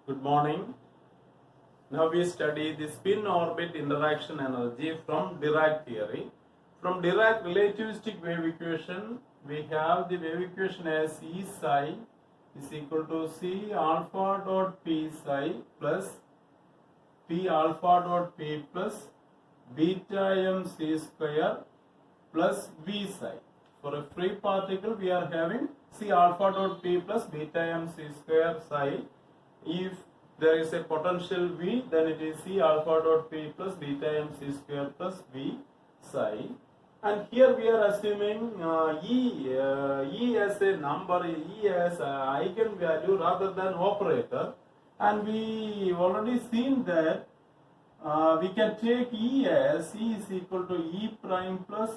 Good morning. Now we study the spin-orbit interaction energy from Dirac theory. From Dirac relativistic wave equation, we have the wave equation as E psi is equal to C alpha dot P psi plus P alpha dot P plus beta m C square plus V psi. For a free particle, we are having C alpha dot P plus beta m C square psi. If there is a potential V, then it is C alpha dot P plus beta m C square plus V psi. And here we are assuming E as a number, E as an eigenvalue rather than operator. And we already seen that we can take E as E is equal to E prime plus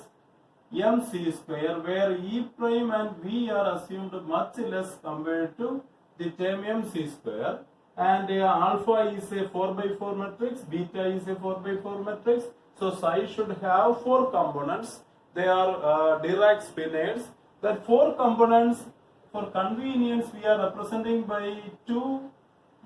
mc square, where E prime and V are assumed much less compared to the term mc square, and alpha is a 4 by 4 matrix, beta is a 4 by 4 matrix, so psi should have 4 components. They are Dirac spinors. That 4 components, for convenience, we are representing by two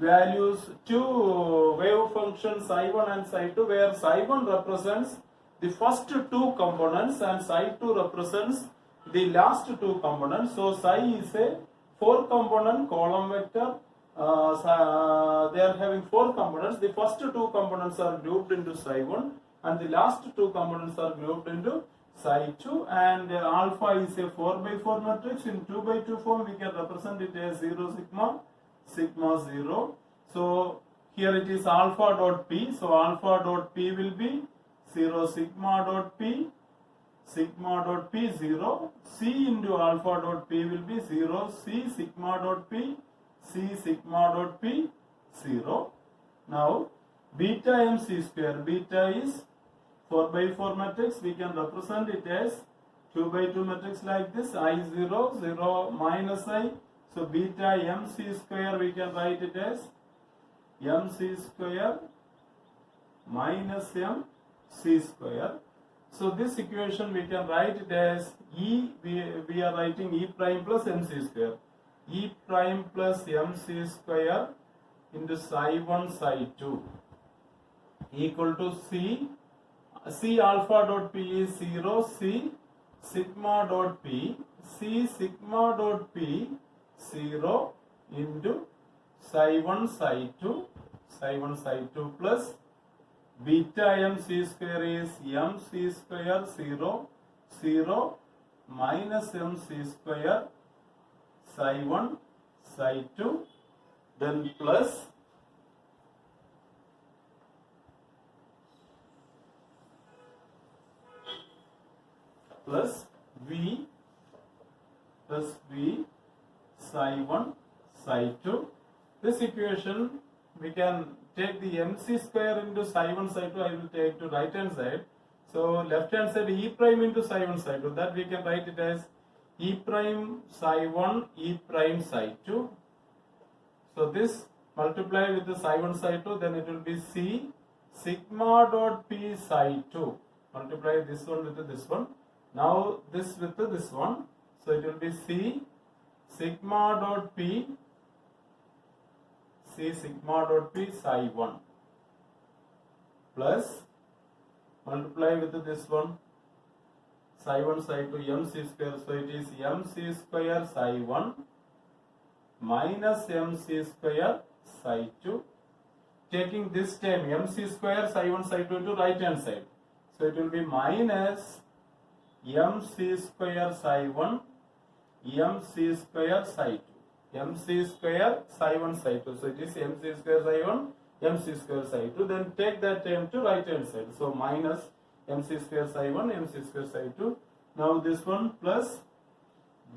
values, two wave functions psi1 and psi2, where psi1 represents the first two components and psi2 represents the last two components. So psi is a 4 component column vector. They are having 4 components. The first two components are grouped into psi1 and the last two components are grouped into psi2, and alpha is a 4 by 4 matrix. In 2 by 2 form we can represent it as 0 sigma, sigma 0. So here it is alpha dot p. So alpha dot p will be 0 sigma dot p, sigma dot p 0, c into alpha dot p will be 0, c sigma dot p, c sigma dot p 0. Now beta mc square, beta is 4 by 4 matrix, we can represent it as 2 by 2 matrix like this, I0, 0 minus I. So beta mc square we can write it as mc square minus m c square. So this equation we can write it as E, we are writing E prime plus mc square. E prime plus mc square into psi1 psi2 equal to C alpha dot P is 0, C sigma dot P, C sigma dot P 0 into psi1 psi2 plus beta mc square is mc square 0, 0 minus mc square psi1 psi2, then plus V psi1 psi2. This equation we can take the mc square into psi1 psi2, I will take to right hand side. So left hand side E prime into psi1 psi2, that we can write it as E prime psi1 E prime psi2. So this multiply with the psi1 psi2, then it will be C sigma dot P psi2. Multiply this one with this one. Now this with this one. So it will be C sigma dot P, C sigma dot P psi1 plus multiply with this one psi1 psi2 mc square. So it is mc square psi1 minus mc square psi2. Taking this term mc square psi1 psi2 to right hand side. So it will be minus mc square psi1 mc square psi2, mc square psi1 psi2. So it is mc square psi1 mc square psi2. Then take that term to right hand side. So minus mc square psi1 mc square psi2. Now this one plus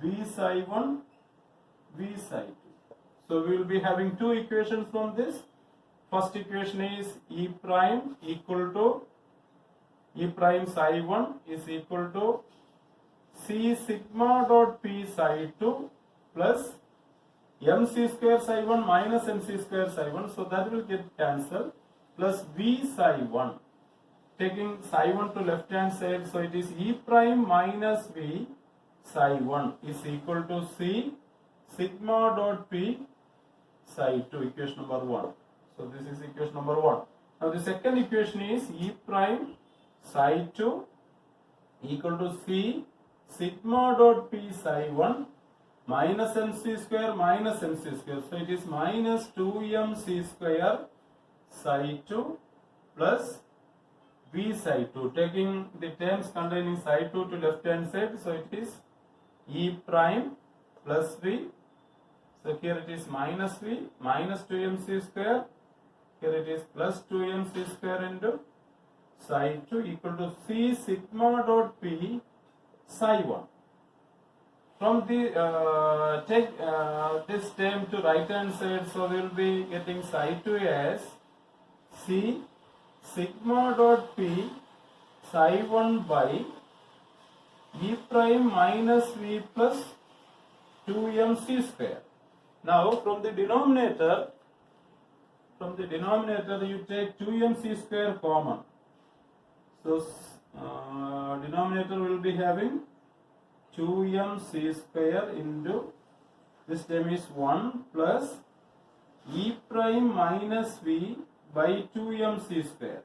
v psi1 v psi2. So we will be having two equations from this. First equation is E prime equal to E prime psi1 is equal to C sigma dot P psi2 plus mc square psi1 minus mc square psi1. So that will get cancelled, plus V psi1. Taking psi1 to left hand side, so it is E prime minus V psi1 is equal to C sigma dot P psi 2, equation number 1. So this is equation number 1. Now the second equation is E prime psi 2 equal to C sigma dot P psi 1 minus MC square minus MC square. So it is minus 2MC square psi 2 plus V psi 2. Taking the terms containing psi 2 to left hand side, so it is E prime plus V. So here it is minus V minus 2MC square. Here it is plus 2MC square into psi 2 equal to C sigma dot P psi 1. From the take this term to right hand side, so we will be getting psi 2 as C sigma dot P psi 1 by E prime minus V plus 2MC square. Now from the denominator you take 2MC square common. So denominator will be having 2MC square into this term is 1 plus E prime minus V by 2MC square.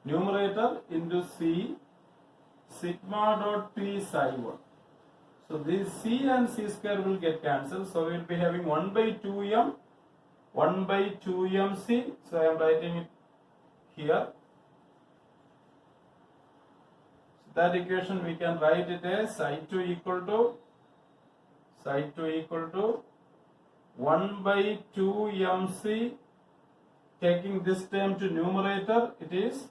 Numerator into C sigma dot P psi 1. So this C and C square will get cancelled. So we will be having 1 by 2M, 1 by 2MC. So I am writing it here. So that equation we can write it as psi 2 equal to 1 by 2MC. Taking this term to numerator, it is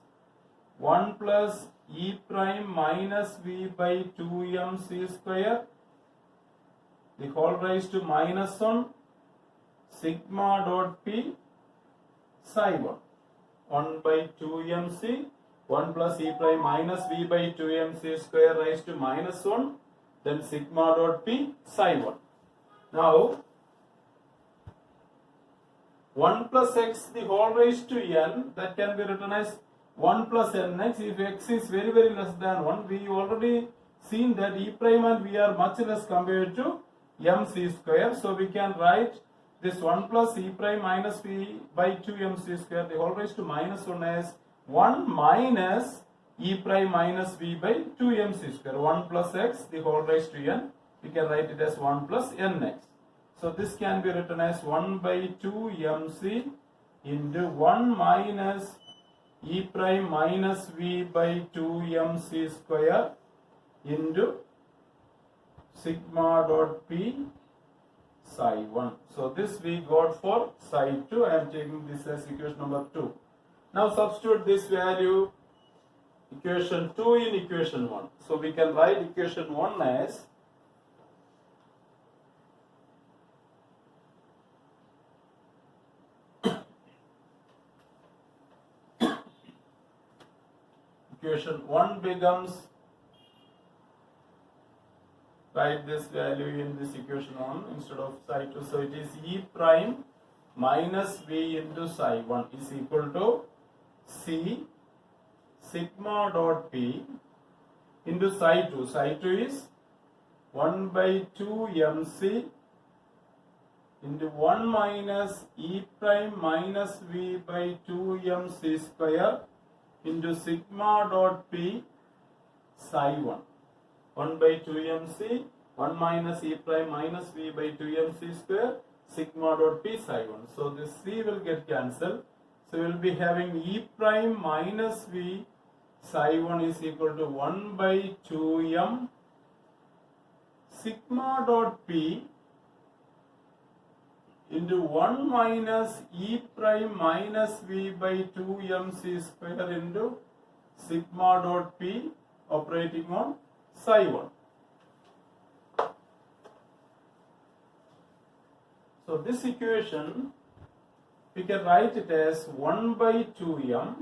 1 plus E prime minus V by 2MC square, the whole raised to minus 1 sigma dot P psi 1. 1 by 2MC, 1 plus E prime minus V by 2MC square raised to minus 1, then sigma dot P psi 1. Now 1 plus x the whole raised to n, that can be written as 1 plus nx. If x is very less than 1, we already seen that E prime and V are much less compared to MC square. So we can write this 1 plus E prime minus V by 2MC square the whole raised to minus 1 as 1 minus E prime minus V by 2MC square. 1 plus x the whole raised to n, we can write it as 1 plus nx. So this can be written as 1 by 2MC into 1 minus E prime minus V by 2MC square into sigma dot P psi 1. So this we got for psi 2. I am taking this as equation number 2. Now substitute this value equation 2 in equation 1. So we can write equation 1 as equation 1 becomes, write this value in this equation 1 instead of psi 2. So it is E prime minus V into psi 1 is equal to C sigma dot P into psi 2. Psi 2 is 1 by 2 MC into 1 minus E prime minus V by 2 MC square into sigma dot P psi 1. 1 by 2 MC, 1 minus E prime minus V by 2 MC square, sigma dot P psi 1. So this C will get cancelled. So we will be having E prime minus V psi 1 is equal to 1 by 2M sigma dot P into 1 minus E prime minus V by 2MC square into sigma dot P operating on psi 1. So this equation we can write it as 1 by 2M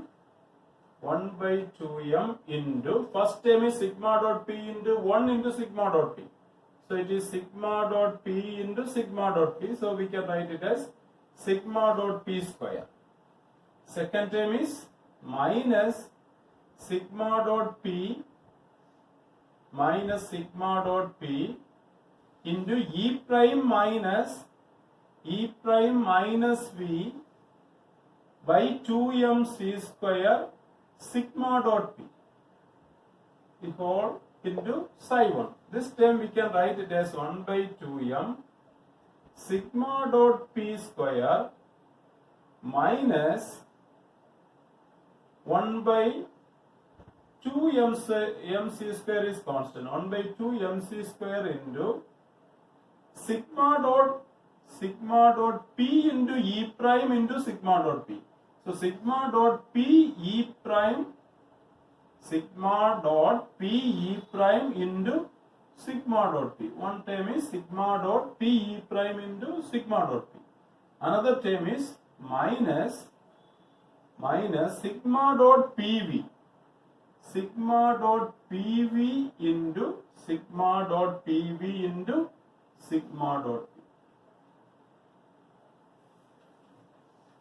into, first term is sigma dot P into 1 into sigma dot P. So it is sigma dot P into sigma dot P. So we can write it as sigma dot P square. Second term is minus sigma dot P into E prime minus E prime minus V by 2m c square sigma dot p, the whole into psi 1. This term we can write it as 1 by 2m sigma dot p square minus 1 by 2 mc square is constant. 1 by 2 mc square into sigma dot p into E prime into sigma dot p. So sigma dot p E prime, sigma dot p E prime into sigma dot p. One term is sigma dot p E prime into sigma dot p. Another term is minus sigma dot pv. Sigma dot pv into sigma dot pv into sigma dot p.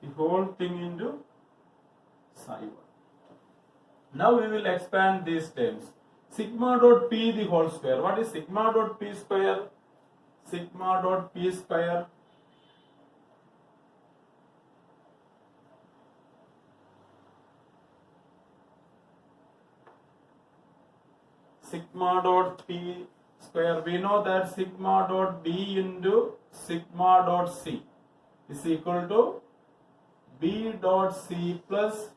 The whole thing into psi 1. Now we will expand these terms. Sigma dot p the whole square. What is sigma dot p square? Sigma dot p square. Sigma dot p square. We know that sigma dot d into sigma dot c is equal to b dot c plus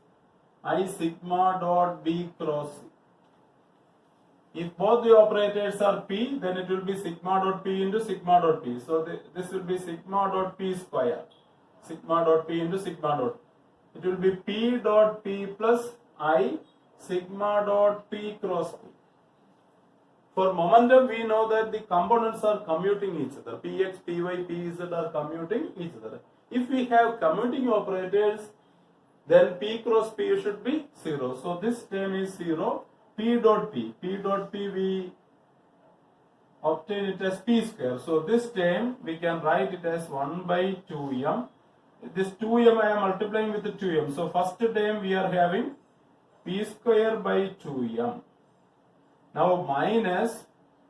I sigma dot b cross c. If both the operators are p, then it will be sigma dot p into sigma dot p. So this will be sigma dot p square. Sigma dot p into sigma dot. It will be p dot p plus I sigma dot p cross p. For momentum, we know that the components are commuting each other. Px, py, pz are commuting each other. If we have commuting operators, then p cross p should be 0. So this term is 0. P dot p. P dot p we obtain it as p square. So this term we can write it as 1 by 2m. This 2m I am multiplying with the 2m. So first term we are having p square by 2m. Now minus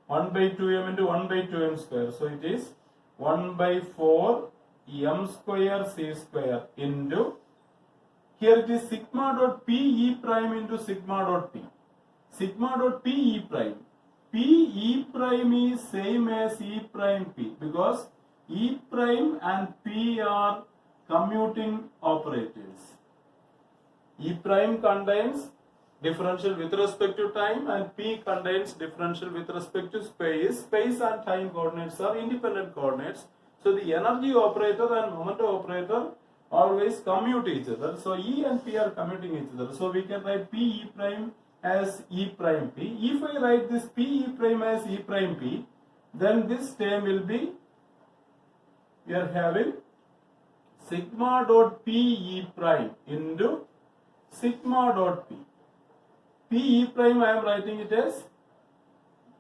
1 by 2m into 1 by 2m square. So it is 1 by 4 m square c square into, here it is sigma dot p e prime into sigma dot p. Sigma dot p e prime. P e prime is same as e prime p because e prime and p are commuting operators. E prime contains differential with respect to time and p contains differential with respect to space. Space and time coordinates are independent coordinates. So the energy operator and momentum operator always commute each other. So E and P are commuting each other. So we can write P E prime as E prime P. If I write this P E prime as E prime P, then this term will be, we are having sigma dot P E prime into sigma dot P. P E prime I am writing it as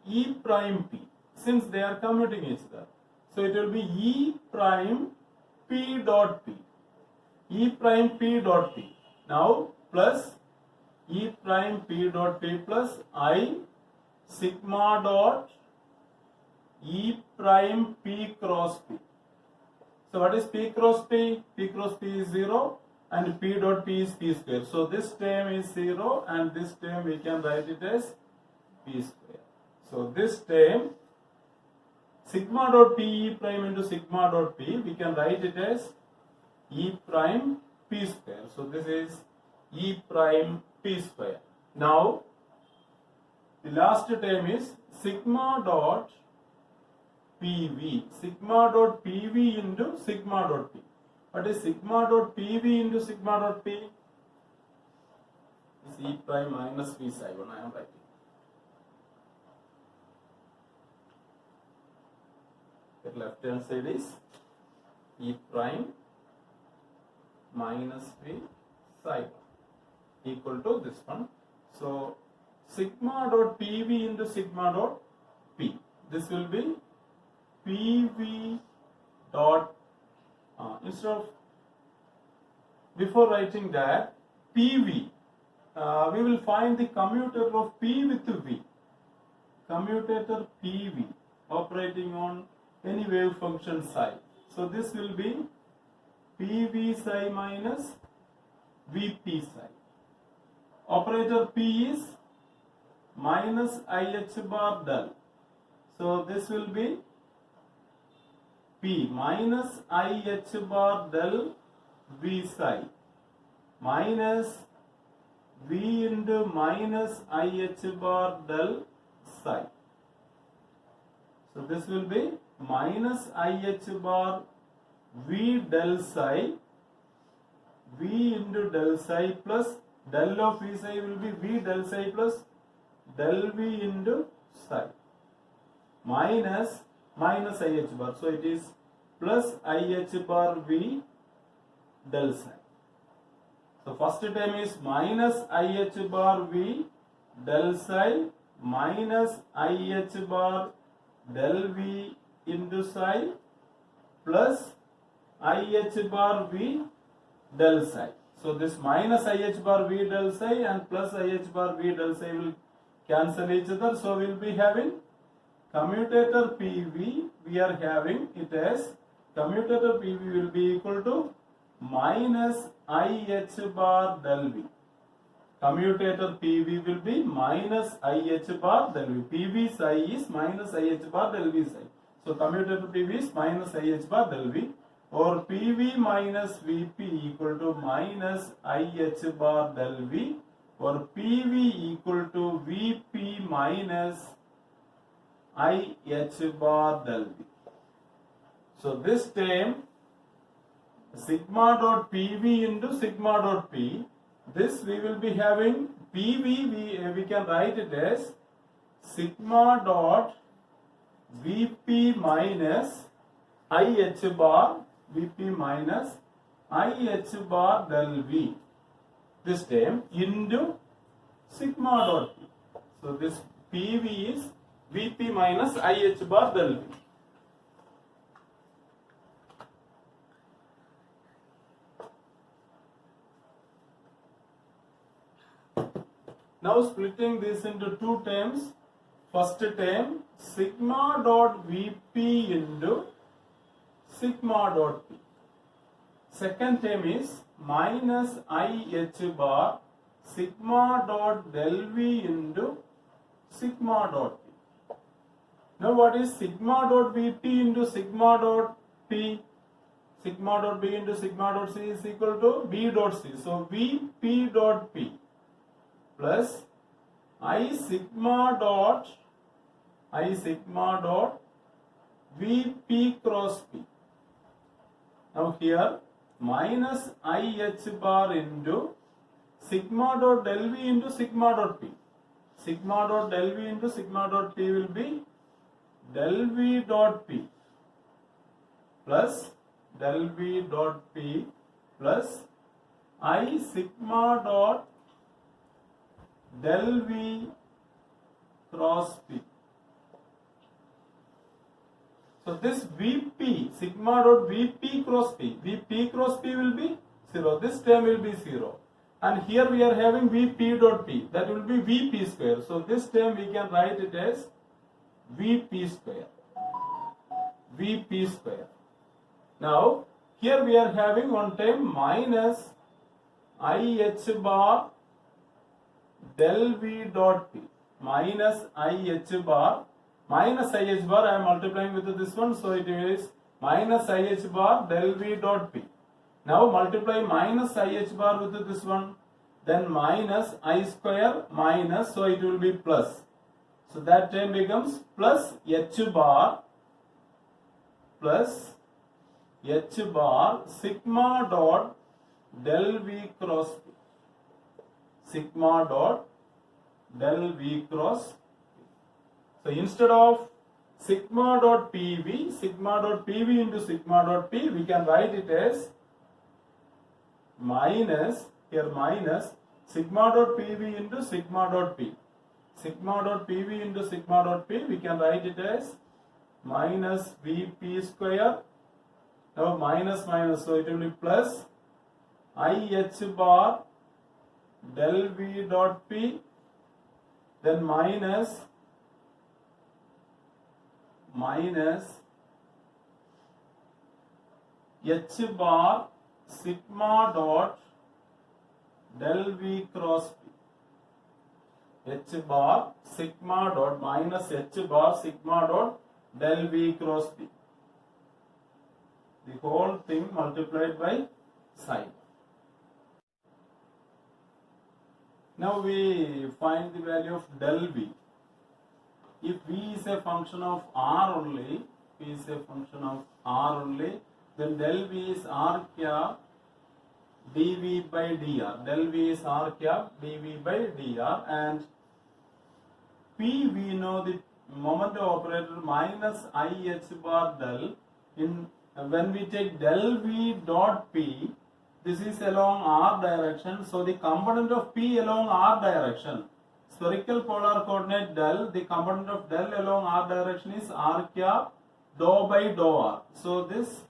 E prime P since they are commuting each other. So it will be E prime P dot P. E prime P dot P. Now plus E prime P dot P plus I sigma dot E prime P cross P. So what is P cross P? P cross P is 0 and P dot P is P square. So this term is 0 and this term we can write it as P square. So this term sigma dot p e prime into sigma dot p, we can write it as e prime p square. So this is e prime p square. Now the last term is sigma dot pv. Sigma dot pv into sigma dot p. What is sigma dot pv into sigma dot p? Is e prime minus v psi 1 I am writing. The left hand side is e prime minus v psi 1 equal to this one. So sigma dot pv into sigma dot p. This will be pv dot instead of, before writing that pv, we will find the commutator of p with v. Commutator pv operating on any wave function psi. So this will be PV psi minus VP psi. Operator P is minus IH bar del. So this will be P minus IH bar del V psi minus V into minus IH bar del psi. So this will be minus IH bar V del psi, V into del psi plus del of V psi will be V del psi plus del V into psi minus IH bar. So it is plus IH bar V del psi. So first term is minus IH bar V del psi minus IH bar del V into psi plus IH bar V del psi. So this minus IH bar V del psi and plus IH bar V del psi will cancel each other. So we will be having commutator PV, we are having it as commutator PV will be equal to minus IH bar del V. Commutator PV will be minus IH bar del V. PV psi is minus IH bar del V psi. So commutator PV is minus IH bar del V, or PV minus VP equal to minus IH bar del V, or PV equal to VP minus IH bar del V. So this term sigma dot PV into sigma dot P, this we will be having PV, we can write it as sigma dot VP minus IH bar, VP minus IH bar del V, this term into sigma dot P. So this PV is VP minus IH bar del V. Now splitting this into two terms. First term sigma dot VP into sigma dot P. Second term is minus IH bar sigma dot del V into sigma dot P. Now what is sigma dot VP into sigma dot P? Sigma dot B into sigma dot C is equal to B dot C. So VP dot P plus I sigma dot VP cross P. Now here minus IH bar into sigma dot del V into sigma dot P. Sigma dot del V into sigma dot P will be del V dot P plus del V dot P plus I sigma dot del V cross P. So this VP, sigma dot VP cross P, VP cross P will be 0. This term will be 0. And here we are having VP dot P, that will be VP square. So this term we can write it as VP square. VP square. Now here we are having one term minus IH bar del V dot P, minus IH bar, minus IH bar I am multiplying with this one, so it is minus IH bar del V dot P. Now multiply minus IH bar with this one, then minus I square minus, so it will be plus. So that term becomes plus H bar sigma dot del V cross P. Sigma dot del V cross P. So instead of sigma dot PV into sigma dot P, we can write it as minus, here minus sigma dot PV into sigma dot P. Sigma dot PV into sigma dot P, we can write it as minus VP square. Now minus, so it will be plus IH bar del V dot P, then minus H bar sigma dot del V cross P. H bar sigma dot minus H bar sigma dot del V cross P. The whole thing multiplied by psi. Now we find the value of del V. If V is a function of R only, V is a function of R only, then del V is R cap dV by dr. Del V is R cap dV by dr, and P we know the moment operator minus IH bar del. In when we take del V dot P, this is along R direction, so the component of P along R direction, spherical polar coordinate del, the component of del along R direction is R cap dou by dou R. So this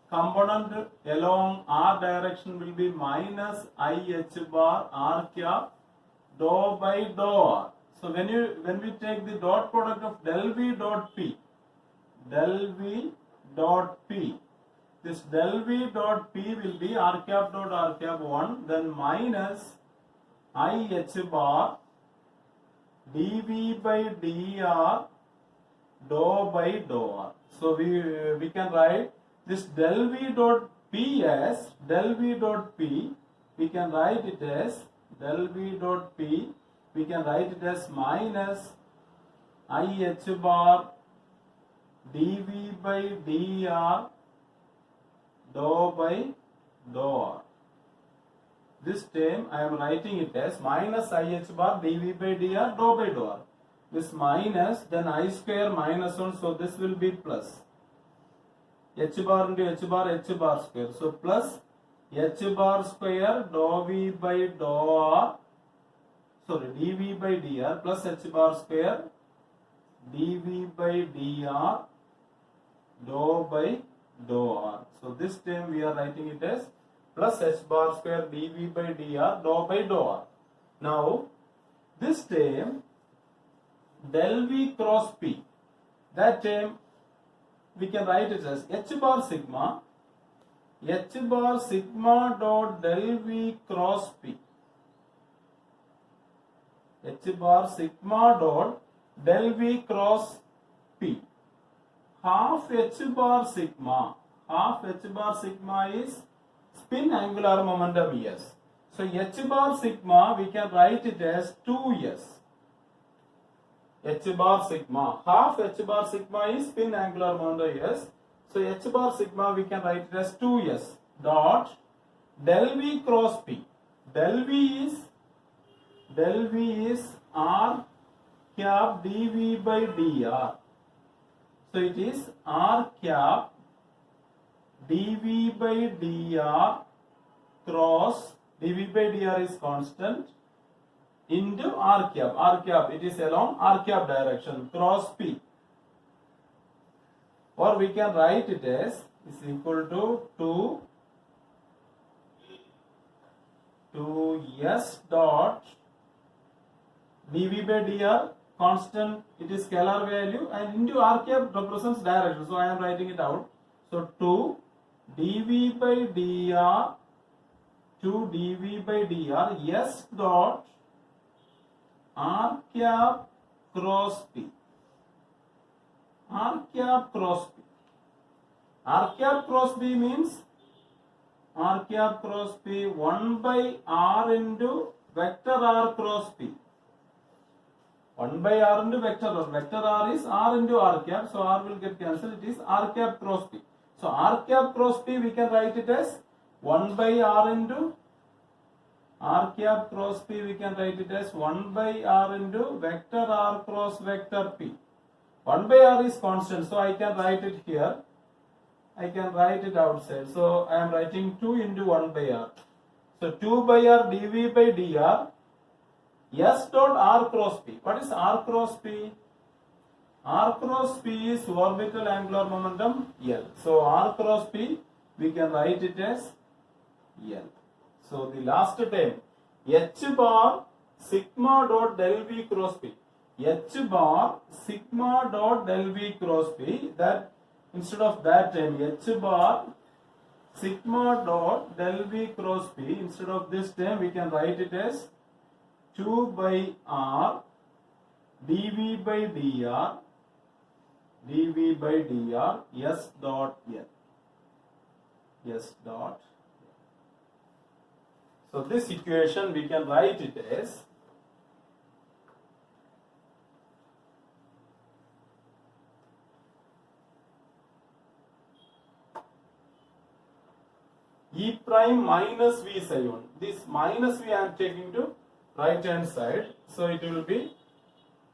component along R direction will be minus IH bar R cap dou by dou R. So when we take the dot product of del V dot P, del V dot P, this del V dot P will be R cap dot R cap 1, then minus IH bar dV by dr dou by dou R. So we can write this del V dot P as del V dot P. We can write it as del V dot P. We can write it as minus IH bar dV by dr dou by dou R. This term I am writing it as minus IH bar dV by dr dou by dou R. This minus, then I square minus 1, so this will be plus. H bar into H bar square. So plus H bar square dou V by dou R, sorry, dV by dr plus H bar square dV by dr dou by dou R. So this term we are writing it as plus H bar square dV by dr dou by dou R. Now this term del V cross P, that term we can write it as H bar sigma dot del V cross P. H bar sigma dot del V cross P. Half H bar sigma is spin angular momentum S. So H bar sigma we can write it as 2S. H bar sigma, half H bar sigma is spin angular momentum S. So H bar sigma we can write it as 2S dot del V cross P. Del V is R cap dV by dr. So it is R cap dV by dr cross, dV by dr is constant, into R cap, it is along R cap direction, cross P. Or we can write it as is equal to 2S dot dV by dr constant, it is scalar value, and into R cap represents direction. So I am writing it out. So 2 dV by dr S dot R cap cross P. R cap cross P. R cap cross P means R cap cross P 1 by R into vector R cross P. 1 by R into vector R. Vector R is R into R cap, so R will get cancelled. It is R cap cross P. So R cap cross P we can write it as 1 by R into R cap cross P, we can write it as 1 by R into vector R cross vector P. 1 by R is constant, so I can write it here. I can write it outside. So I am writing 2 into 1 by R. So 2 by R dV by dr S dot R cross P. What is R cross P? R cross P is orbital angular momentum L. So R cross P we can write it as L. So the last term H bar sigma dot del V cross P. H bar sigma dot del V cross P, that instead of that term H bar sigma dot del V cross P. Instead of this term, we can write it as 2 by R dV by dr S dot L. S dot. So this equation we can write it as E prime minus V psi 1. This minus V I am taking to right hand side. So it will be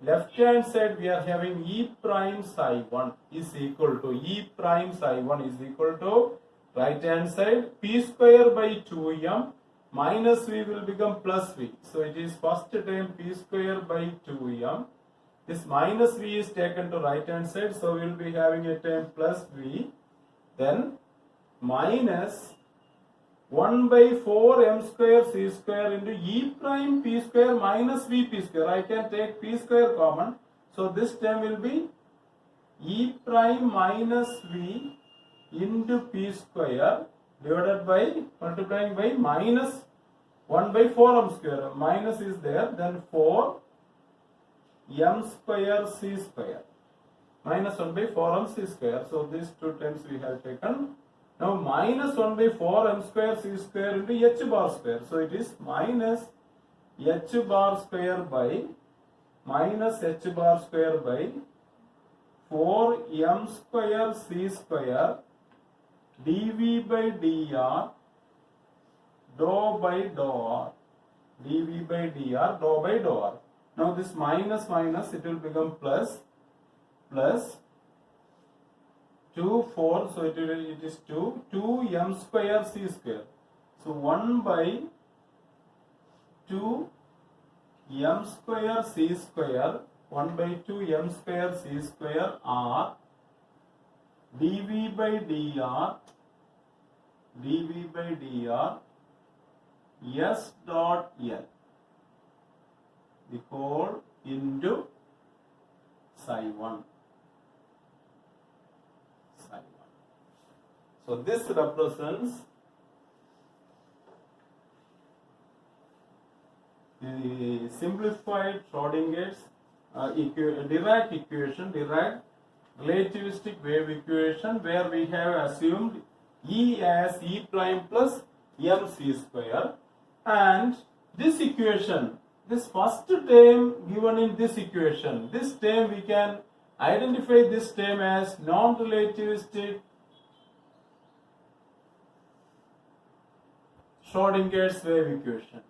left hand side we are having E prime psi 1 is equal to E prime psi 1 is equal to right hand side P square by 2m minus V will become plus V. So it is first term P square by 2m. This minus V is taken to right hand side. So we will be having a term plus V. Then minus 1 by 4 m square c square into E prime P square minus V P square. I can take P square common. So this term will be E prime minus V into P square divided by multiplying by minus 1 by 4 m square. Minus is there. Then 4 m square c square. Minus 1 by 4 m c square. So these two terms we have taken. Now minus 1 by 4 m square c square into h bar square. So it is minus h bar square by minus h bar square by 4 m square c square dV by dr dou by dou r. dV by dr dou by dou r. Now this minus minus it will become plus 2 4, so it is 2 m square c square. So 1 by 2 m square c square 1 by 2 m square c square r dV by dr s dot L, the whole into psi 1. So this represents the simplified Schrodinger's Dirac equation, Dirac relativistic wave equation, where we have assumed E as E prime plus mc square, and this equation, this first term given in this equation, this term we can identify this term as non-relativistic Schrodinger's wave equation.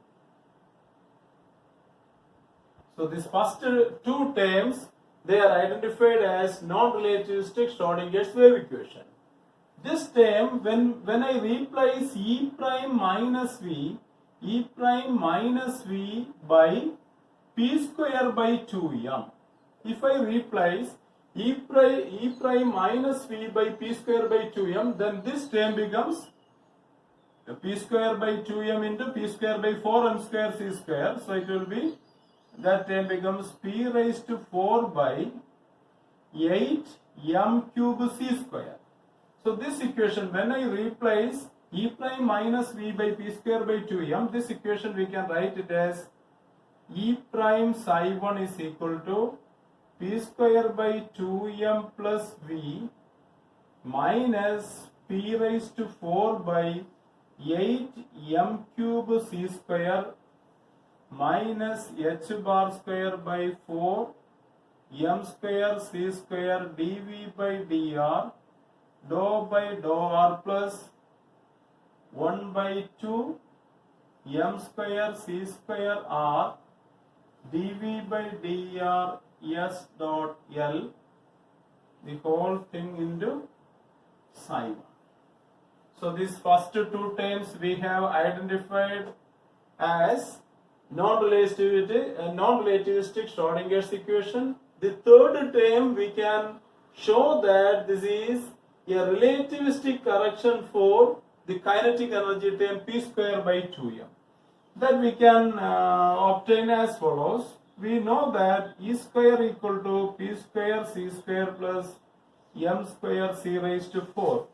So these first two terms, they are identified as non-relativistic Schrodinger's wave equation. This term, when I replace E prime minus V by P square by 2m. If I replace E prime minus V by P square by 2m, then this term becomes P square by 2m into P square by 4m square c square. So it will be, that term becomes P raised to 4 by 8 m cube c square. So this equation, when I replace E prime minus V by P square by 2m, this equation we can write it as E prime psi 1 is equal to P square by 2m plus V minus P raised to 4 by 8 m cube c square minus h bar square by 4 m square c square dV by dr dou by dou r plus 1 by 2 m square c square r dV by dr s dot L, the whole thing into psi 1. So these first two terms we have identified as non-relativistic Schrodinger's equation. The third term we can show that this is a relativistic correction for the kinetic energy term P square by 2m. That we can obtain as follows. We know that E square equal to P square C square plus m square C raised to 4.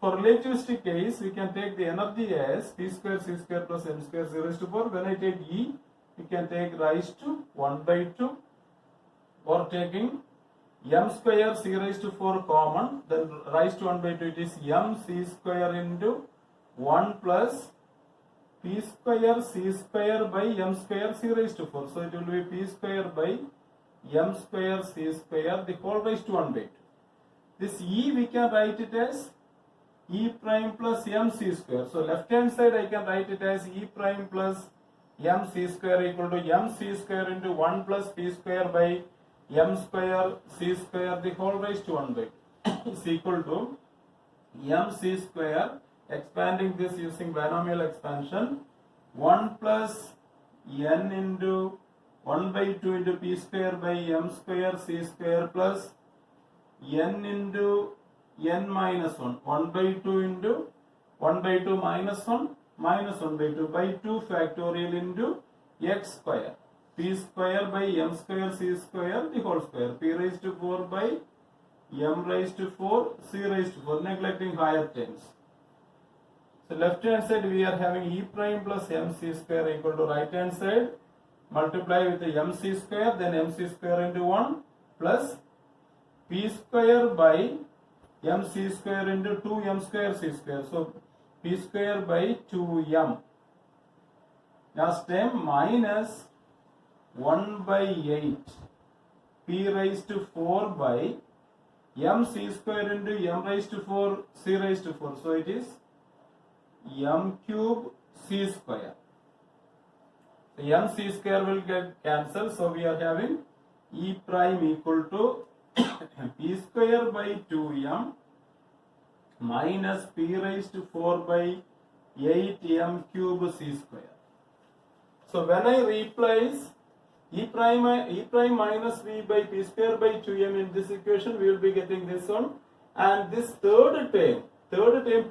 For relativistic case, we can take the energy as p square c square plus m square 0 raised to 4. When I take E, we can take rise to 1 by 2, or taking m square c raised to 4 common, then rise to 1 by 2, it is m c square into 1 plus p square c square by m square c raised to 4. So it will be p square by m square c square the whole raised to 1 by 2. This E we can write it as E prime plus mc square. So left hand side I can write it as E prime plus mc square equal to mc square into 1 plus p square by m square c square the whole raised to 1 by 2 is equal to mc square, expanding this using binomial expansion, 1 plus n into 1 by 2 into p square by m square c square plus n into n minus 1, 1 by 2 into 1 by 2 minus 1 minus 1 by 2 by 2 factorial into x square, p square by m square c square the whole square, p raised to 4 by m raised to 4 c raised to 4, neglecting higher terms. So left hand side we are having E prime plus mc square equal to right hand side multiply with the mc square, then mc square into 1 plus p square by mc square into 2m square c square. So p square by 2m. Last term minus 1 by 8 p raised to 4 by mc square into m raised to 4 c raised to 4. So it is m cube c square. So mc square will get cancelled. So we are having E prime equal to p square by 2m minus p raised to 4 by 8m cube c square. So when I replace E prime minus v by p square by 2m in this equation, we will be getting this one, and this third term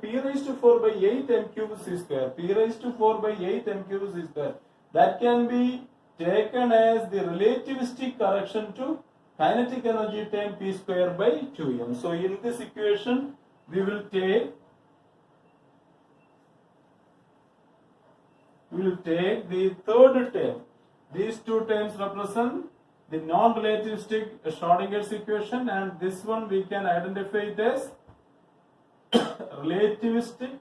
p raised to 4 by 8m cube c square, p raised to 4 by 8m cube c square, that can be taken as the relativistic correction to kinetic energy term p square by 2m. So in this equation we will take the third term. These two terms represent the non-relativistic Schrodinger's equation, and this one we can identify it as relativistic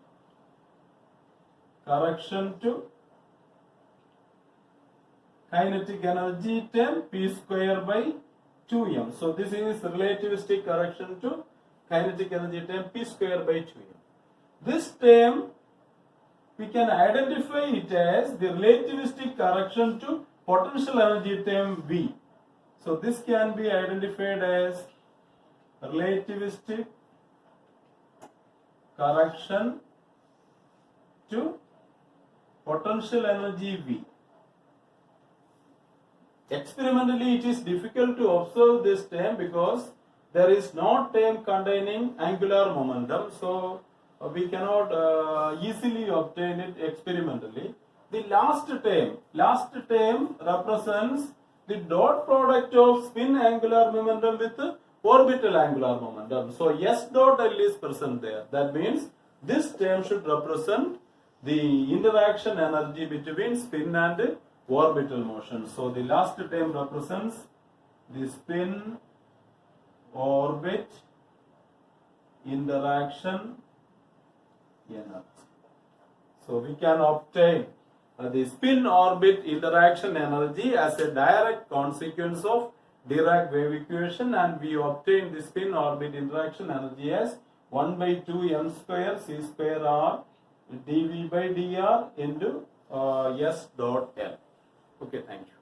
correction to kinetic energy term p square by 2m. So this is relativistic correction to kinetic energy term p square by 2m. This term we can identify it as the relativistic correction to potential energy term V. So this can be identified as relativistic correction to potential energy V. Experimentally it is difficult to observe this term because there is no term containing angular momentum, so we cannot easily obtain it experimentally. The last term represents the dot product of spin angular momentum with orbital angular momentum. So S dot L is present there. That means this term should represent the interaction energy between spin and orbital motion. So the last term represents the spin orbit interaction energy. So we can obtain the spin orbit interaction energy as a direct consequence of Dirac wave equation, and we obtain the spin orbit interaction energy as 1 by 2 m square c square r dv by dr into S dot L. Okay, thank you.